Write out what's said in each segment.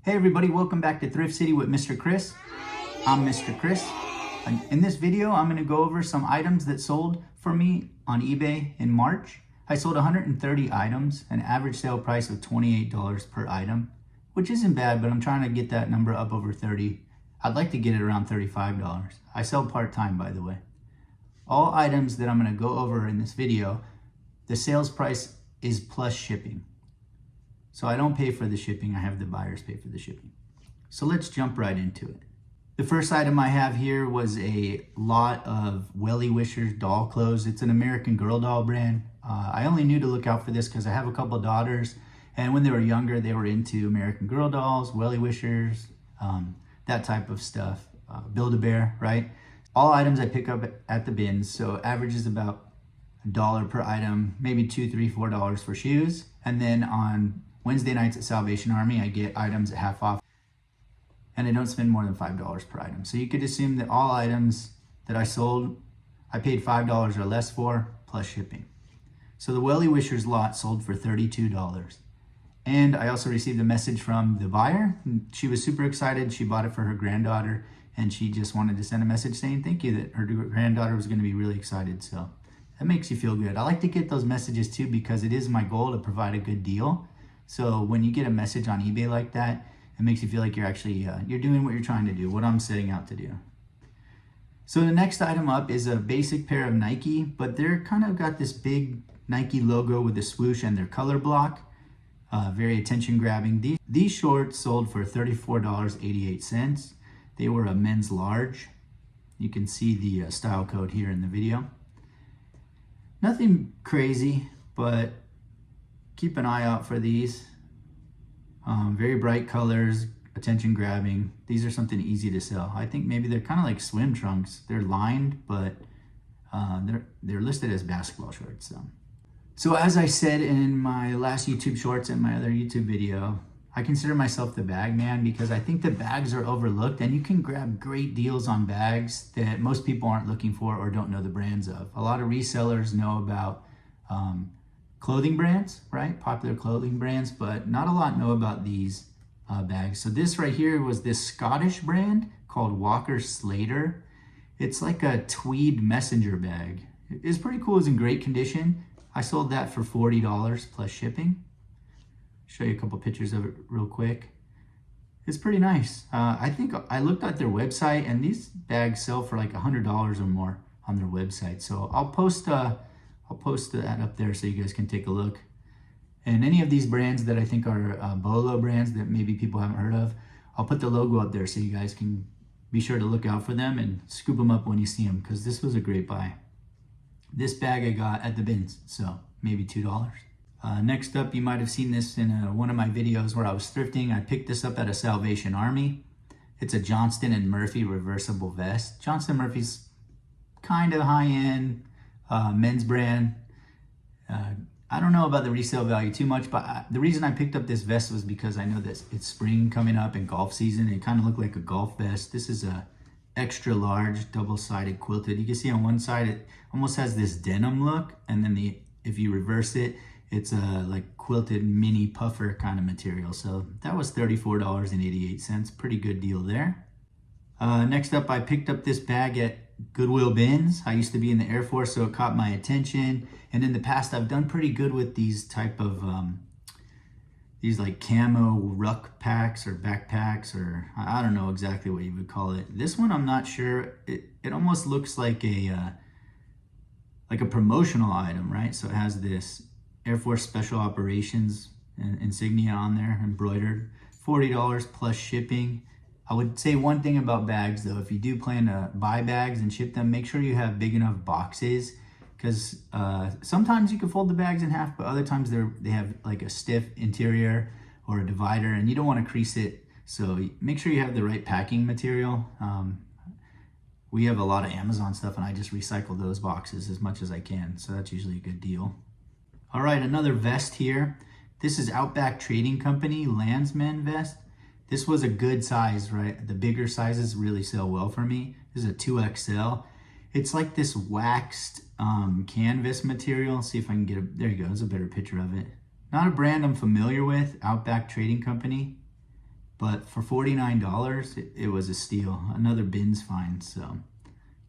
Hey everybody, welcome back to Thrift City with Mr. Chris. I'm Mr. Chris. In this video, I'm going to go over some items that sold for me on eBay in March. I sold 130 items, an average sale price of $28 per item, which isn't bad, but I'm trying to get that number up over 30. I'd like to get it around $35. I sell part-time, by the way. All items that I'm going to go over in this video, the sales price is plus shipping. So I don't pay for the shipping, I have the buyers pay for the shipping. So let's jump right into it. The first item I have here was a lot of Wellie Wishers doll clothes. It's an American Girl doll brand. I only knew to look out for this because I have a couple of daughters, and when they were younger, they were into American Girl dolls, Wellie Wishers, that type of stuff. Build-A-Bear, right? All items I pick up at the bins, so average is about $1 per item, maybe $2, $3, $4 for shoes. And then on Wednesday nights at Salvation Army, I get items at half off, and I don't spend more than $5 per item. So you could assume that all items that I sold, I paid $5 or less for, plus shipping. So the Wellie Wishers lot sold for $32. And I also received a message from the buyer. She was super excited. She bought it for her granddaughter, and she just wanted to send a message saying thank you, that her granddaughter was going to be really excited. So that makes you feel good. I like to get those messages too, because it is my goal to provide a good deal. So when you get a message on eBay like that, it makes you feel like you're actually, you're doing what you're trying to do, what I'm setting out to do. So the next item up is a basic pair of Nike, but they're kind of got this big Nike logo with a swoosh and their color block. Very attention grabbing. These shorts sold for $34.88. They were a men's large. You can see the style code here in the video. Nothing crazy, but keep an eye out for these. Very bright colors, attention grabbing. These are something easy to sell. I think maybe they're kind of like swim trunks. They're lined, but they're listed as basketball shorts. So as I said in my last YouTube shorts and my other YouTube video, I consider myself the bag man because I think the bags are overlooked, and you can grab great deals on bags that most people aren't looking for or don't know the brands of. A lot of resellers know about clothing brands, right? Popular clothing brands, but not a lot know about these bags. So this right here was this Scottish brand called Walker Slater. It's like a tweed messenger bag. It's pretty cool. It's in great condition. I sold that for $40 plus shipping. Show you a couple pictures of it real quick. It's pretty nice. I think I looked at their website, and these bags sell for like $100 or more on their website. So I'll post that up there so you guys can take a look. And any of these brands that I think are Bolo brands that maybe people haven't heard of, I'll put the logo up there so you guys can be sure to look out for them and scoop them up when you see them, because this was a great buy. This bag I got at the bins, so maybe $2. Next up, you might have seen this in one of my videos where I was thrifting. I picked this up at a Salvation Army. It's a Johnston Murphy reversible vest. Johnston Murphy's kind of high-end men's brand. I don't know about the resale value too much, but the reason I picked up this vest was because I know that it's spring coming up and golf season. It kind of looked like a golf vest. This is a extra large double-sided quilted. You can see on one side it almost has this denim look, and then if you reverse it, it's a like quilted mini puffer kind of material. So that was $34.88. Pretty good deal there. Next up, I picked up this bag at Goodwill bins. I used to be in the Air Force, so it caught my attention. And in the past, I've done pretty good with these type of these like camo ruck packs or backpacks, or I don't know exactly what you would call it. This one, I'm not sure. It almost looks like a promotional item, right? So it has this Air Force Special Operations insignia on there, embroidered. $40 plus shipping. I would say one thing about bags though, if you do plan to buy bags and ship them, make sure you have big enough boxes, because sometimes you can fold the bags in half, but other times they have like a stiff interior or a divider, and you don't want to crease it. So make sure you have the right packing material. We have a lot of Amazon stuff, and I just recycle those boxes as much as I can. So that's usually a good deal. All right, another vest here. This is Outback Trading Company Landsman vest. This was a good size, right? The bigger sizes really sell well for me. This is a 2XL. It's like this waxed canvas material. See if I can get it. There you go. There's a better picture of it. Not a brand I'm familiar with. Outback Trading Company. But for $49, it was a steal. Another bins find, so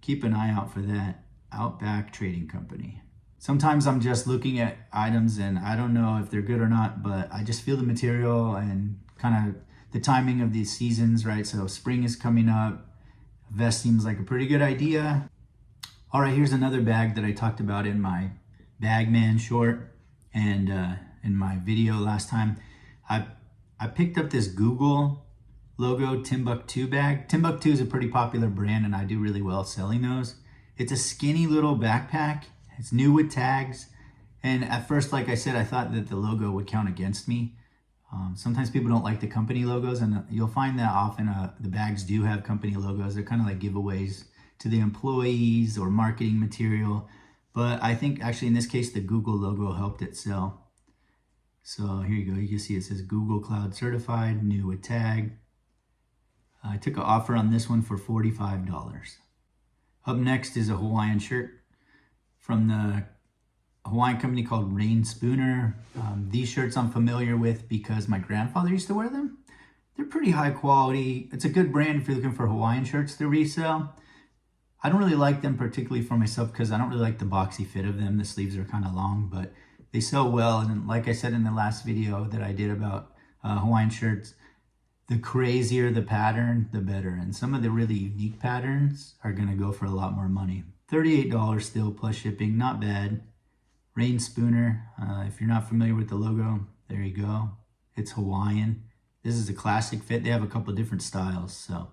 keep an eye out for that. Outback Trading Company. Sometimes I'm just looking at items and I don't know if they're good or not, but I just feel the material and kind of the timing of these seasons, right? So spring is coming up. Vest seems like a pretty good idea. All right, here's another bag that I talked about in my Bagman short and in my video last time. I picked up this Google logo Timbuktu bag. Timbuktu is a pretty popular brand and I do really well selling those. It's a skinny little backpack. It's new with tags. And at first, like I said, I thought that the logo would count against me. Sometimes people don't like the company logos, and you'll find that often the bags do have company logos. They're kind of like giveaways to the employees or marketing material. But I think actually in this case, the Google logo helped it sell. So here you go. You can see it says Google Cloud Certified, new with tag. I took an offer on this one for $45. Up next is a Hawaiian shirt from the Hawaiian company called Reyn Spooner. These shirts I'm familiar with because my grandfather used to wear them. They're pretty high quality. It's a good brand if you're looking for Hawaiian shirts to resell. I don't really like them particularly for myself because I don't really like the boxy fit of them. The sleeves are kind of long, but they sell well. And like I said in the last video that I did about Hawaiian shirts, the crazier the pattern, the better. And some of the really unique patterns are gonna go for a lot more money. $38 still plus shipping, not bad. Reyn Spooner, if you're not familiar with the logo, there you go. It's Hawaiian. This is a classic fit. They have a couple different styles, so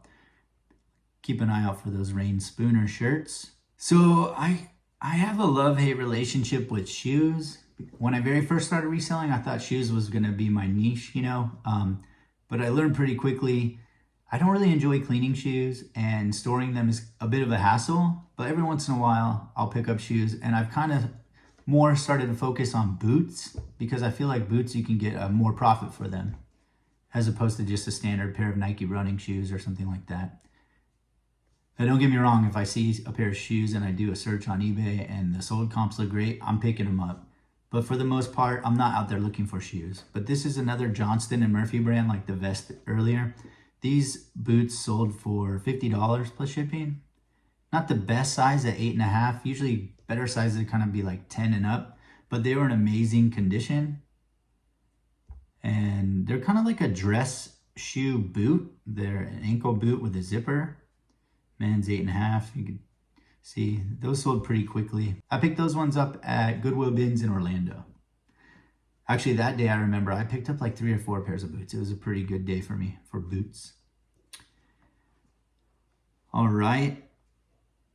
keep an eye out for those Reyn Spooner shirts. So I have a love-hate relationship with shoes. When I very first started reselling, I thought shoes was gonna be my niche, you know, but I learned pretty quickly I don't really enjoy cleaning shoes, and storing them is a bit of a hassle, but every once in a while I'll pick up shoes, and I've kind of more started to focus on boots because I feel like boots you can get more profit for them as opposed to just a standard pair of Nike running shoes or something like that. Now, don't get me wrong, if I see a pair of shoes and I do a search on eBay and the sold comps look great, I'm picking them up. But for the most part, I'm not out there looking for shoes. But this is another Johnston Murphy brand, like the vest earlier. These boots sold for $50 plus shipping. Not the best size at 8.5. Usually better sizes kind of be like 10 and up, but they were in amazing condition. And they're kind of like a dress shoe boot. They're an ankle boot with a zipper. Men's 8.5. You can see those sold pretty quickly. I picked those ones up at Goodwill Bins in Orlando. Actually, that day I remember I picked up like 3 or 4 pairs of boots. It was a pretty good day for me for boots. All right.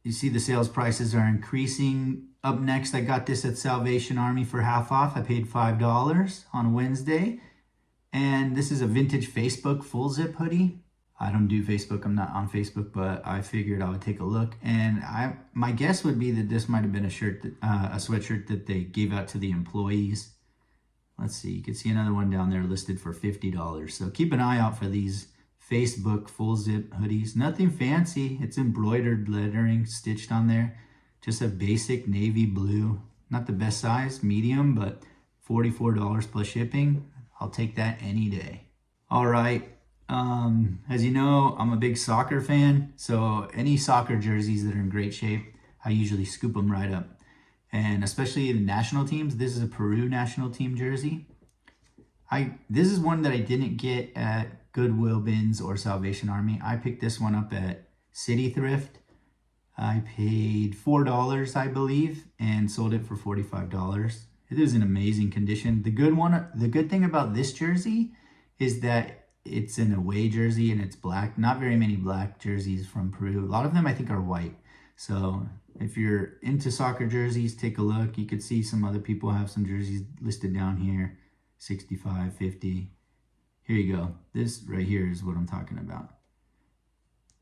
You see the sales prices are increasing. Up next, I got this at Salvation Army for half off. I paid $5 on Wednesday. And this is a vintage Facebook full zip hoodie. I don't do Facebook. I'm not on Facebook, but I figured I would take a look. And my guess would be that this might have been a shirt, a sweatshirt that they gave out to the employees. Let's see. You can see another one down there listed for $50. So keep an eye out for these Facebook full zip hoodies. Nothing fancy. It's embroidered lettering stitched on there. Just a basic navy blue. Not the best size, medium, but $44 plus shipping. I'll take that any day. All right. As you know, I'm a big soccer fan. So any soccer jerseys that are in great shape, I usually scoop them right up. And especially the national teams. This is a Peru national team jersey. This is one that I didn't get at Goodwill Bins or Salvation Army. I picked this one up at City Thrift. I paid $4, I believe, and sold it for $45. It is in amazing condition. The good thing about this jersey is that it's an away jersey and it's black. Not very many black jerseys from Peru. A lot of them I think are white. So if you're into soccer jerseys, take a look. You could see some other people have some jerseys listed down here. 65, 50. Here you go. This right here is what I'm talking about.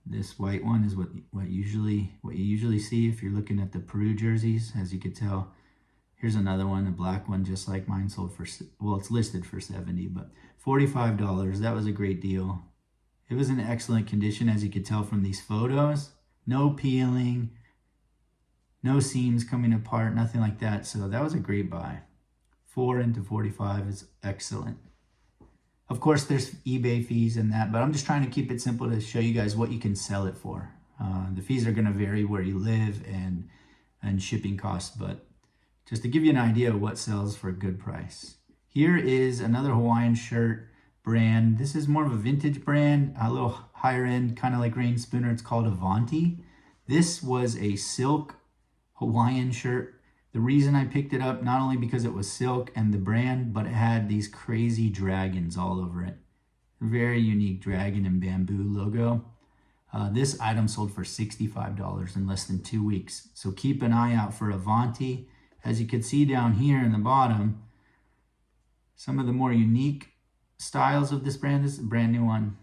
This white one is what you usually see if you're looking at the Peru jerseys, as you could tell. Here's another one, a black one just like mine, sold for, well, it's listed for $70, but $45. That was a great deal. It was in excellent condition, as you could tell from these photos. No peeling, no seams coming apart, nothing like that. So that was a great buy. 4 into 45 is excellent. Of course, there's eBay fees and that, but I'm just trying to keep it simple to show you guys what you can sell it for. The fees are gonna vary where you live and shipping costs, but just to give you an idea of what sells for a good price. Here is another Hawaiian shirt brand. This is more of a vintage brand, a little higher end, kind of like Reyn Spooner. It's called Avanti. This was a silk Hawaiian shirt. The reason I picked it up, not only because it was silk and the brand, but it had these crazy dragons all over it. Very unique dragon and bamboo logo. This item sold for $65 in less than 2 weeks. So keep an eye out for Avanti. As you can see down here in the bottom, some of the more unique styles of this brand. This is a brand new one.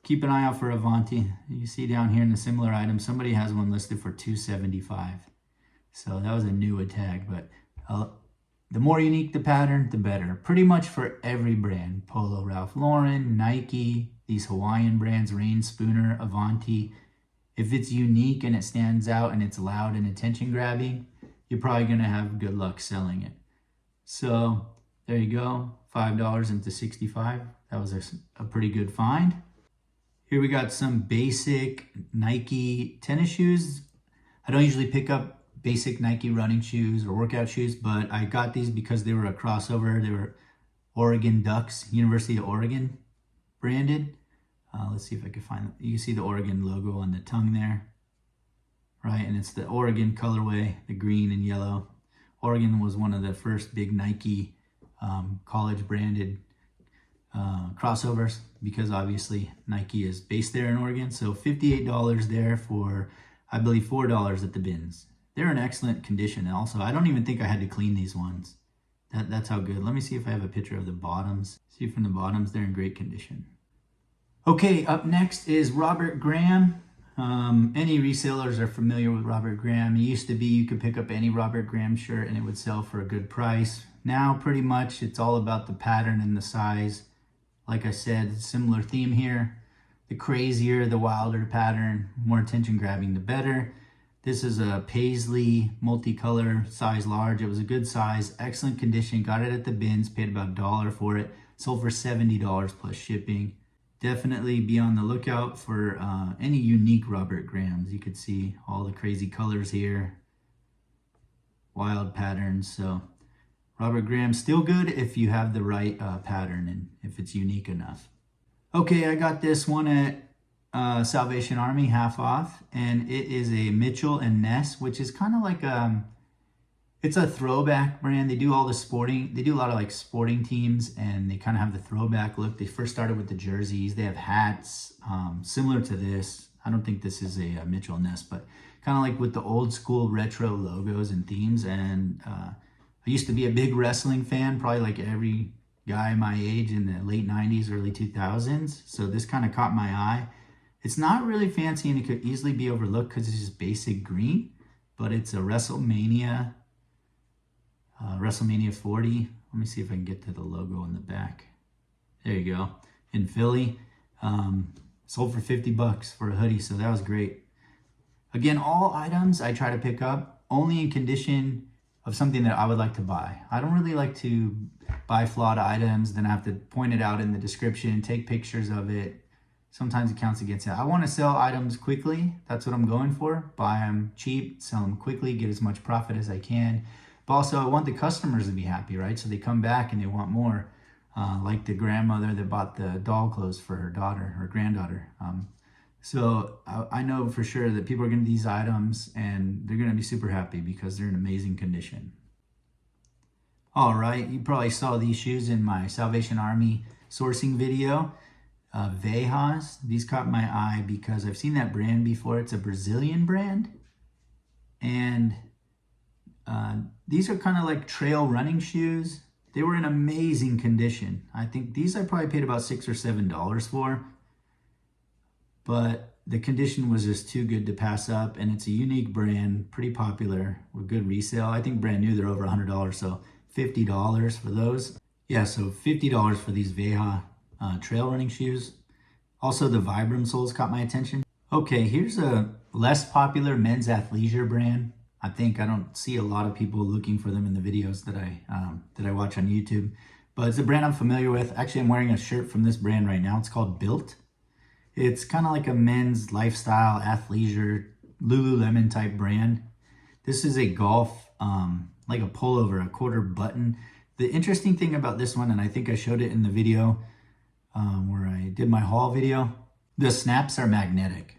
Keep an eye out for Avanti. You see down here in the similar item, somebody has one listed for $275. So that was a new tag, but the more unique the pattern, the better. Pretty much for every brand. Polo Ralph Lauren, Nike, these Hawaiian brands, Reyn Spooner, Avanti. If it's unique and it stands out and it's loud and attention grabbing, you're probably gonna have good luck selling it. So there you go, $5 into $65. That was a pretty good find. Here we got some basic Nike tennis shoes. I don't usually pick up basic Nike running shoes or workout shoes, but I got these because they were a crossover. They were Oregon Ducks, University of Oregon branded. Let's see if I can find them. You can see the Oregon logo on the tongue there, right? And it's the Oregon colorway, the green and yellow. Oregon was one of the first big Nike college branded crossovers, because obviously Nike is based there in Oregon. So $58 there for, I believe, $4 at the bins. They're in excellent condition. Also, I don't even think I had to clean these ones. That's how good. Let me see if I have a picture of the bottoms. See, from the bottoms, they're in great condition. Okay, up next is Robert Graham. Any resellers are familiar with Robert Graham. It used to be you could pick up any Robert Graham shirt and it would sell for a good price. Now, pretty much, it's all about the pattern and the size. Like I said, similar theme here. The crazier, the wilder pattern, more attention grabbing, the better. This is a paisley multicolor, size large. It was a good size, excellent condition. Got it at the bins, paid about $1 for it. Sold for $70 plus shipping. Definitely be on the lookout for any unique Robert Grahams. You could see all the crazy colors here, wild patterns. So Robert Graham's still good if you have the right pattern and if it's unique enough. Okay, I got this one at Salvation Army, half off, and it is a Mitchell and Ness, which is kind of like it's a throwback brand. They do all the sporting, they do a lot of like sporting teams, and they kind of have the throwback look. They first started with the jerseys. They have hats similar to this. I don't think this is a Mitchell and Ness, but kind of like with the old school retro logos and themes. And I used to be a big wrestling fan, probably like every guy my age in the late 90s, early 2000s. So this kind of caught my eye. It's not really fancy and it could easily be overlooked because it's just basic green, but it's a Wrestlemania 40. Let me see if I can get to the logo on the back. There you go. In Philly. Sold for $50 for a hoodie, so that was great. Again, all items I try to pick up only in condition of something that I would like to buy. I don't really like to buy flawed items, then I have to point it out in the description, take pictures of it. Sometimes it counts against it. I want to sell items quickly. That's what I'm going for. Buy them cheap, sell them quickly, get as much profit as I can. But also I want the customers to be happy, right? So they come back and they want more. Like the grandmother that bought the doll clothes for her daughter, her granddaughter. So I know for sure that people are going to these items and they're going to be super happy because they're in amazing condition. All right, you probably saw these shoes in my Salvation Army sourcing video. Vejas, these caught my eye because I've seen that brand before. It's a Brazilian brand. And these are kind of like trail running shoes. They were in amazing condition. I think these I probably paid about $6 or $7 for. But the condition was just too good to pass up. And it's a unique brand, pretty popular with good resale. I think brand new, they're over $100. So $50 for those. Yeah, so $50 for these Veja trail running shoes. Also, the Vibram soles caught my attention. Okay, here's a less popular men's athleisure brand. I don't see a lot of people looking for them in the videos that I watch on YouTube. but it's a brand I'm familiar with. Actually, I'm wearing a shirt from this brand right now. It's called BYLT. It's kind of like a men's lifestyle, athleisure, Lululemon type brand. This is a golf, like a pullover, a quarter button. The interesting thing about this one, and I think I showed it in the video where I did my haul video, the snaps are magnetic.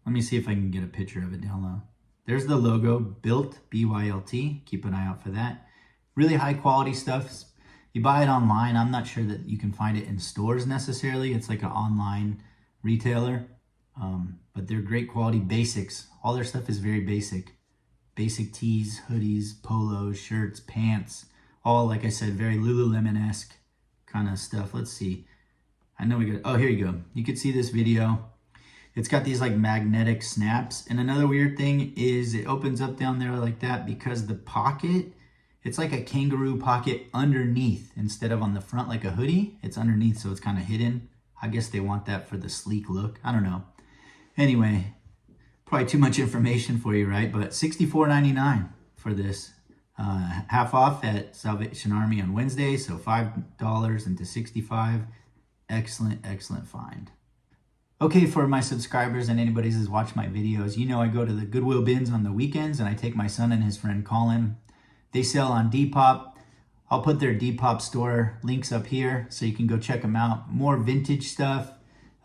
Let me see if I can get a picture of it down low. There's the logo, BYLT, B-Y-L-T. Keep an eye out for that. Really high quality stuff. You buy it online. I'm not sure that you can find it in stores necessarily. It's like an online retailer, but they're great quality basics. All their stuff is very basic. Basic tees, hoodies, polos, shirts, pants, all, like I said, very Lululemon-esque kind of stuff. Let's see. I know we got, oh, here you go. You can see this video. It's got these like magnetic snaps. And another weird thing is it opens up down there like that because the pocket, it's like a kangaroo pocket underneath instead of on the front like a hoodie. It's underneath, so it's kind of hidden. I guess they want that for the sleek look. I don't know. Anyway, probably too much information for you, right? But $64.99 for this. Half off at Salvation Army on Wednesday, so $5 into $65. Excellent, excellent find. Okay, for my subscribers and anybody who's watched my videos, you know I go to the Goodwill bins on the weekends and I take my son and his friend Colin. They sell on Depop. I'll put their Depop store links up here so you can go check them out. More vintage stuff,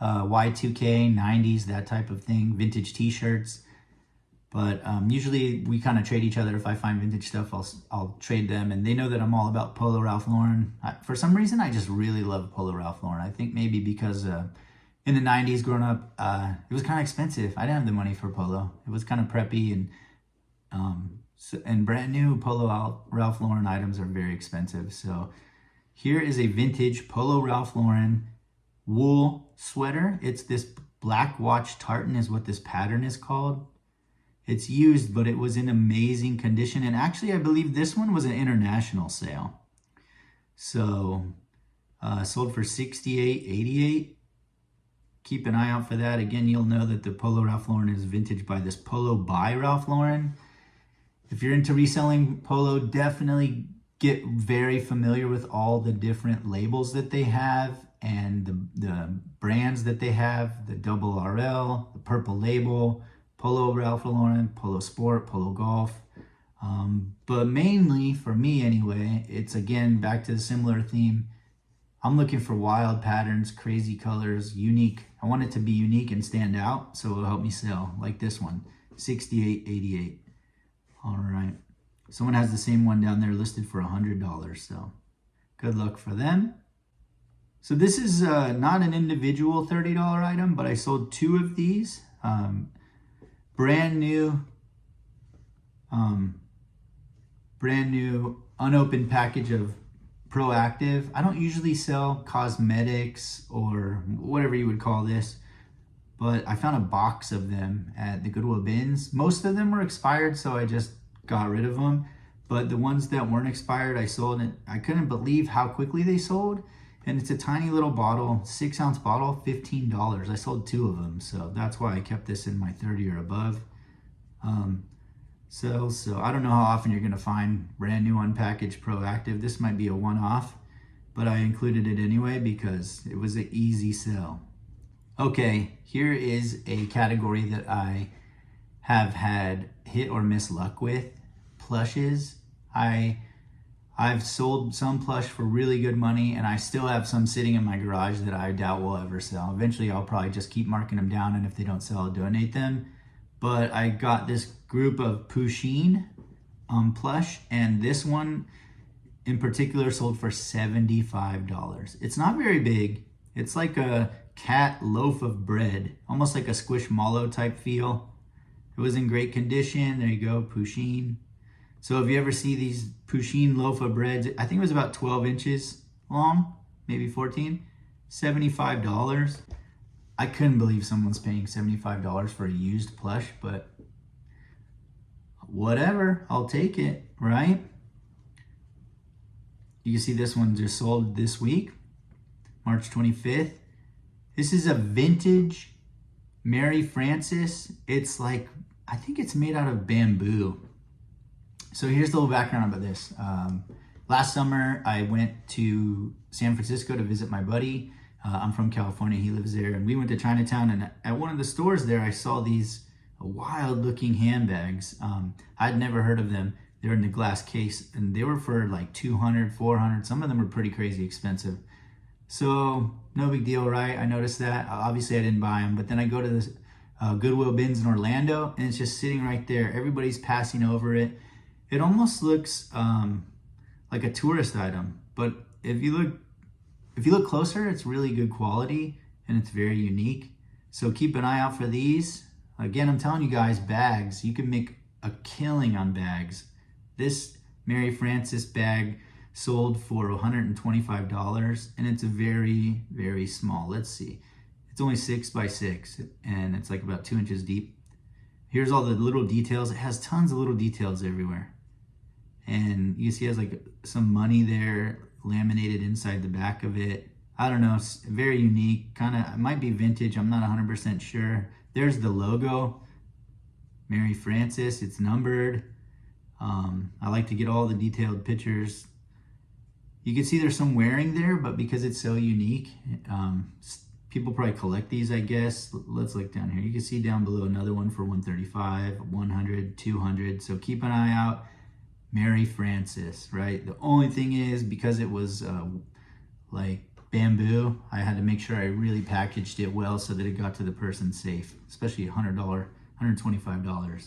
Y2K, 90s, that type of thing, vintage t-shirts. But usually we kind of trade each other. If I find vintage stuff, I'll trade them. And they know that I'm all about Polo Ralph Lauren. For some reason, I just really love Polo Ralph Lauren. I think maybe because in the 90s growing up, it was kind of expensive. I didn't have the money for Polo. It was kind of preppy, and brand new Polo Ralph Lauren items are very expensive. So here is a vintage Polo Ralph Lauren wool sweater. It's this black watch tartan is what this pattern is called. It's used, but it was in amazing condition. And actually, I believe this one was an international sale. So sold for $68.88. Keep an eye out for that. Again, you'll know that the Polo Ralph Lauren is vintage by this Polo by Ralph Lauren. If you're into reselling Polo, definitely get very familiar with all the different labels that they have and the brands that they have, the double RL, the purple label, Polo Ralph Lauren, Polo Sport, Polo Golf. But mainly, for me anyway, it's again back to the similar theme. I'm looking for wild patterns, crazy colors, unique. I want it to be unique and stand out, so it'll help me sell, like this one, $68.88. All right. Someone has the same one down there listed for $100, so good luck for them. So this is not an individual $30 item, but I sold two of these. Brand new unopened package of Proactiv. I don't usually sell cosmetics or whatever you would call this, but I found a box of them at the Goodwill bins. Most of them were expired, so I just got rid of them. But the ones that weren't expired, I sold it. I couldn't believe how quickly they sold. And it's a tiny little bottle, 6-ounce bottle, $15. I sold two of them, so that's why I kept this in my 30 or above. So I don't know how often you're gonna find brand new unpackaged Proactiv. This might be a one-off, but I included it anyway because it was an easy sell. Okay, here is a category that I have had hit or miss luck with, plushes. I've sold some plush for really good money, and I still have some sitting in my garage that I doubt will ever sell. Eventually, I'll probably just keep marking them down, and if they don't sell, I'll donate them. But I got this group of Pusheen plush, and this one in particular sold for $75. It's not very big. It's like a cat loaf of bread, almost like a Squishmallow type feel. It was in great condition. There you go, Pusheen. So if you ever see these Pusheen loaf of breads, I think it was about 12 inches long, maybe 14, $75. I couldn't believe someone's paying $75 for a used plush, but whatever, I'll take it, right? You can see this one just sold this week, March 25th. This is a vintage Mary Frances. It's like, I think it's made out of bamboo. So here's the little background about this. Last summer, I went to San Francisco to visit my buddy. I'm from California, he lives there, and we went to Chinatown, and at one of the stores there, I saw these wild looking handbags. I'd never heard of them. They're in the glass case, and they were for like 200, 400. Some of them were pretty crazy expensive. So no big deal, right? I noticed that. Obviously I didn't buy them, but then I go to this Goodwill bins in Orlando, and it's just sitting right there. Everybody's passing over it. It almost looks like a tourist item, but if you look closer, it's really good quality and it's very unique. So keep an eye out for these. Again, I'm telling you guys, bags, you can make a killing on bags. This Mary Frances bag sold for $125, and it's a very, very small. Let's see. It's only 6 by 6, and it's like about 2 inches deep. Here's all the little details. It has tons of little details everywhere. And you see it has like some money there laminated inside the back of it. I don't know, it's very unique. Kind of, it might be vintage, I'm not 100% sure. There's the logo, Mary Frances, it's numbered. I like to get all the detailed pictures. You can see there's some wearing there, but because it's so unique, people probably collect these, I guess. Let's look down here. You can see down below another one for $135, $100, $200. So keep an eye out. Mary Frances, right? The only thing is, because it was like bamboo, I had to make sure I really packaged it well so that it got to the person safe, especially $100, $125.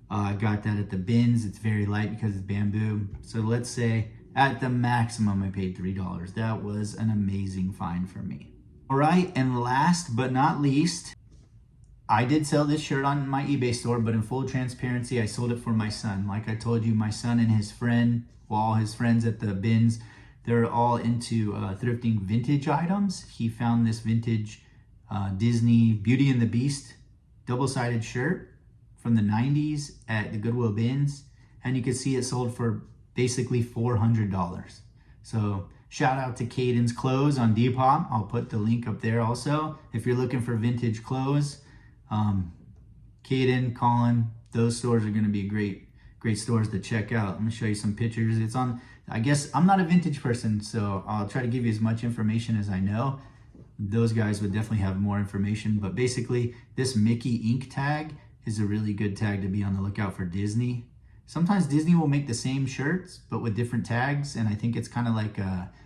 I got that at the bins. It's very light because it's bamboo. So let's say at the maximum, I paid $3. That was an amazing find for me. All right, and last but not least, I did sell this shirt on my eBay store, but in full transparency, I sold it for my son. Like I told you, my son and his friend, well, all his friends at the bins, they're all into thrifting vintage items. He found this vintage Disney Beauty and the Beast double-sided shirt from the 90s at the Goodwill bins, and you can see it sold for basically $400. So shout out to Caden's Clothes on Depop. I'll put the link up there also. If you're looking for vintage clothes, Caden, Colin, those stores are gonna be great stores to check out. I'm gonna show you some pictures. It's on, I guess, I'm not a vintage person, so I'll try to give you as much information as I know. Those guys would definitely have more information, but basically this Mickey ink tag is a really good tag to be on the lookout for Disney. Sometimes Disney will make the same shirts, but with different tags, and I think it's kind of like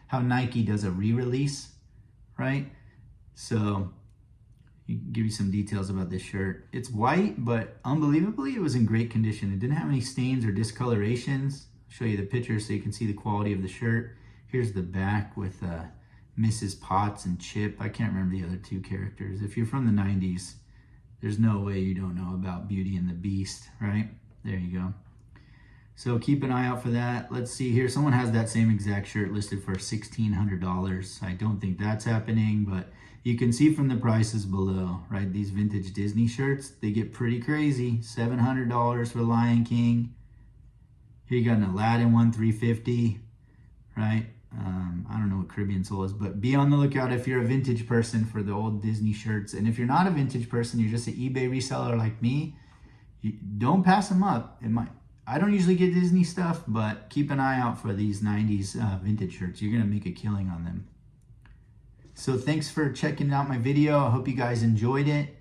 how Nike does a re-release, right? So you can give you some details about this shirt. It's white, but unbelievably, it was in great condition. It didn't have any stains or discolorations. I'll show you the picture so you can see the quality of the shirt. Here's the back with Mrs. Potts and Chip. I can't remember the other two characters. If you're from the 90s, there's no way you don't know about Beauty and the Beast, right? There you go. So keep an eye out for that. Let's see here. Someone has that same exact shirt listed for $1,600. I don't think that's happening, but you can see from the prices below, right? These vintage Disney shirts, they get pretty crazy. $700 for Lion King. Here you got an Aladdin one, $350, right? I don't know what Caribbean Soul is, but be on the lookout if you're a vintage person for the old Disney shirts. And if you're not a vintage person, you're just an eBay reseller like me, don't pass them up. I don't usually get Disney stuff, but keep an eye out for these 90s vintage shirts. You're gonna make a killing on them. So thanks for checking out my video. I hope you guys enjoyed it.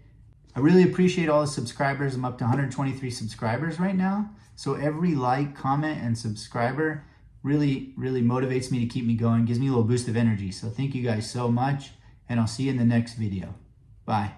I really appreciate all the subscribers. I'm up to 123 subscribers right now. So every like, comment, and subscriber really motivates me to keep me going, gives me a little boost of energy. So thank you guys so much, and I'll see you in the next video. Bye.